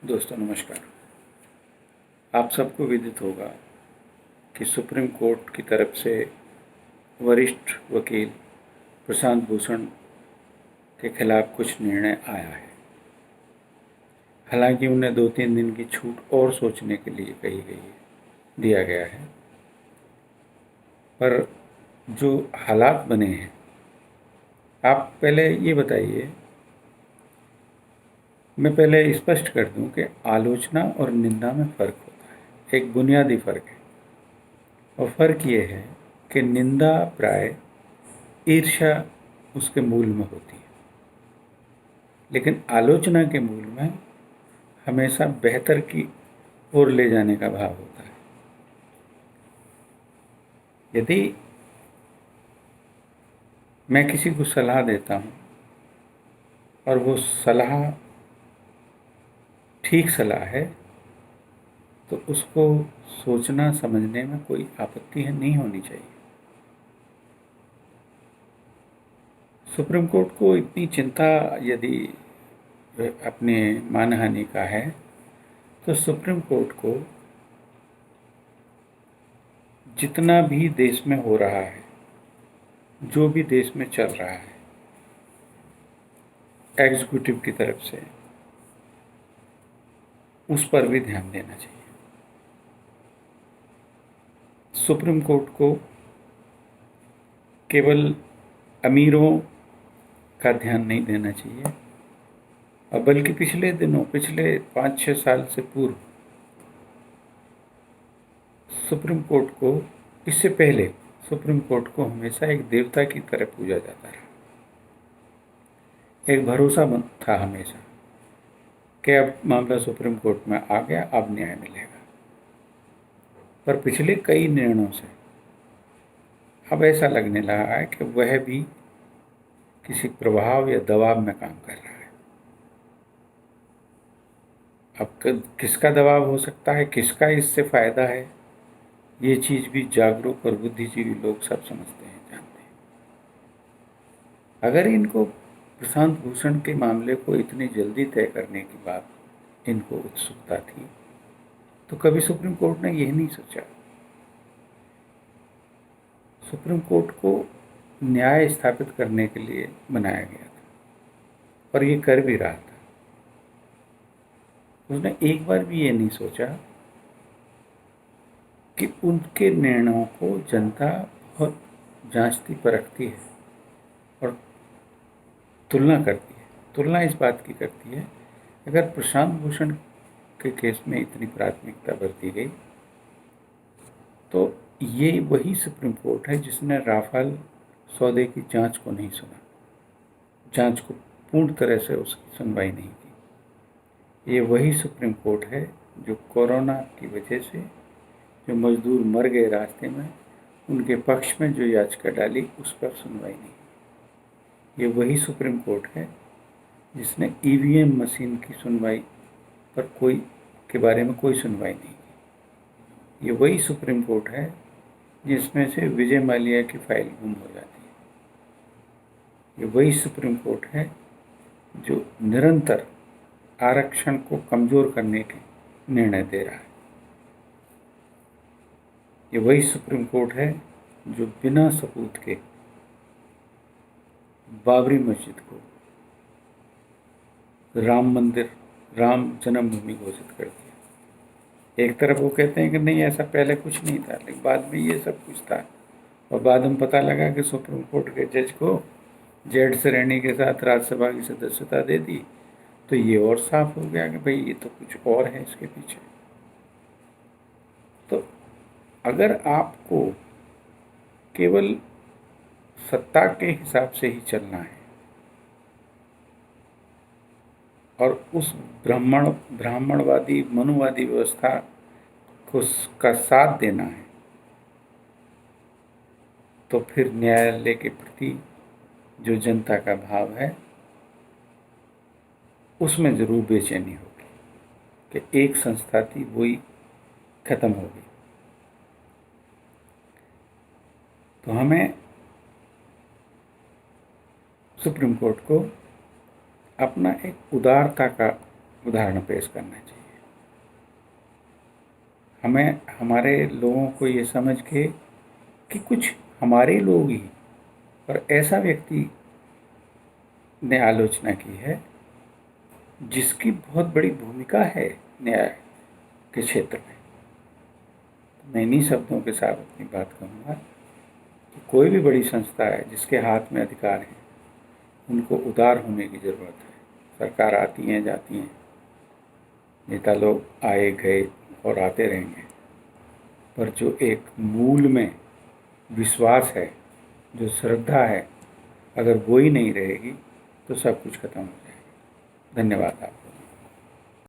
दोस्तों नमस्कार। आप सबको विदित होगा कि सुप्रीम कोर्ट की तरफ से वरिष्ठ वकील प्रशांत भूषण के खिलाफ कुछ निर्णय आया है। हालांकि उन्हें 2-3 दिन की छूट और सोचने के लिए कही गई है, दिया गया है, पर जो हालात बने हैं, आप पहले ये बताइए, मैं पहले स्पष्ट कर दूं कि आलोचना और निंदा में फ़र्क होता है, एक बुनियादी फ़र्क है। और फ़र्क ये है कि निंदा प्राय ईर्ष्या उसके मूल में होती है, लेकिन आलोचना के मूल में हमेशा बेहतर की ओर ले जाने का भाव होता है। यदि मैं किसी को सलाह देता हूँ और वो सलाह ठीक सलाह है, तो उसको सोचना समझने में कोई आपत्ति नहीं होनी चाहिए। सुप्रीम कोर्ट को इतनी चिंता यदि अपने मानहानि का है, तो सुप्रीम कोर्ट को जितना भी देश में हो रहा है, जो भी देश में चल रहा है एग्जीक्यूटिव की तरफ से, उस पर भी ध्यान देना चाहिए। सुप्रीम कोर्ट को केवल अमीरों का ध्यान नहीं देना चाहिए, और बल्कि पिछले 5-6 साल से पूर्व सुप्रीम कोर्ट को, इससे पहले सुप्रीम कोर्ट को हमेशा एक देवता की तरह पूजा जाता रहा। एक भरोसा था हमेशा कि अब मामला सुप्रीम कोर्ट में आ गया, अब न्याय मिलेगा। पर पिछले कई निर्णयों से अब ऐसा लगने लगा है कि वह भी किसी प्रभाव या दबाव में काम कर रहा है। अब किसका दबाव हो सकता है, किसका इससे फायदा है, ये चीज़ भी जागरूक और बुद्धिजीवी लोग सब समझते हैं, जानते हैं। अगर इनको प्रशांत भूषण के मामले को इतनी जल्दी तय करने की बात इनको उत्सुकता थी, तो कभी सुप्रीम कोर्ट ने यह नहीं सोचा। सुप्रीम कोर्ट को न्याय स्थापित करने के लिए बनाया गया था और ये कर भी रहा था। उसने एक बार भी ये नहीं सोचा कि उनके निर्णयों को जनता बहुत जांचती परखती है और तुलना करती है। तुलना इस बात की करती है, अगर प्रशांत भूषण के केस में इतनी प्राथमिकता बरती गई, तो ये वही सुप्रीम कोर्ट है जिसने राफेल सौदे की जांच को नहीं सुना, जांच को पूर्ण तरह से उसकी सुनवाई नहीं की। ये वही सुप्रीम कोर्ट है जो कोरोना की वजह से जो मजदूर मर गए रास्ते में, उनके पक्ष में जो याचिका डाली उस पर सुनवाई नहीं। ये वही सुप्रीम कोर्ट है जिसने ईवीएम मशीन की सुनवाई पर के बारे में कोई सुनवाई नहीं की। ये वही सुप्रीम कोर्ट है जिसमें से विजय माल्या की फाइल गुम हो जाती है। ये वही सुप्रीम कोर्ट है जो निरंतर आरक्षण को कमज़ोर करने के निर्णय दे रहा है। ये वही सुप्रीम कोर्ट है जो बिना सबूत के बाबरी मस्जिद को राम मंदिर, राम जन्मभूमि घोषित कर दिया। एक तरफ वो कहते हैं कि नहीं, ऐसा पहले कुछ नहीं था, लेकिन बाद में ये सब कुछ था। और बाद में पता लगा कि सुप्रीम कोर्ट के जज को जेड श्रेणी के साथ राज्यसभा की सदस्यता दे दी, तो ये और साफ हो गया कि भाई ये तो कुछ और है इसके पीछे। तो अगर आपको केवल सत्ता के हिसाब से ही चलना है और उस ब्राह्मणवादी मनुवादी व्यवस्था को का साथ देना है, तो फिर न्यायालय के प्रति जो जनता का भाव है उसमें ज़रूर बेचैनी होगी कि एक संस्था थी वही खत्म हो गई। तो हमें सुप्रीम कोर्ट को अपना एक उदारता का उदाहरण पेश करना चाहिए। हमें हमारे लोगों को ये समझ के कि कुछ हमारे लोग ही, पर ऐसा व्यक्ति ने आलोचना की है जिसकी बहुत बड़ी भूमिका है न्याय के क्षेत्र में। तो मैं इन्हीं शब्दों के साथ अपनी बात कहूँगा कि कोई भी बड़ी संस्था है जिसके हाथ में अधिकार है, उनको उदार होने की ज़रूरत है। सरकार आती हैं जाती हैं, नेता लोग आए गए और आते रहेंगे, पर जो एक मूल में विश्वास है, जो श्रद्धा है, अगर वो ही नहीं रहेगी तो सब कुछ खत्म हो जाएगा। धन्यवाद आपका।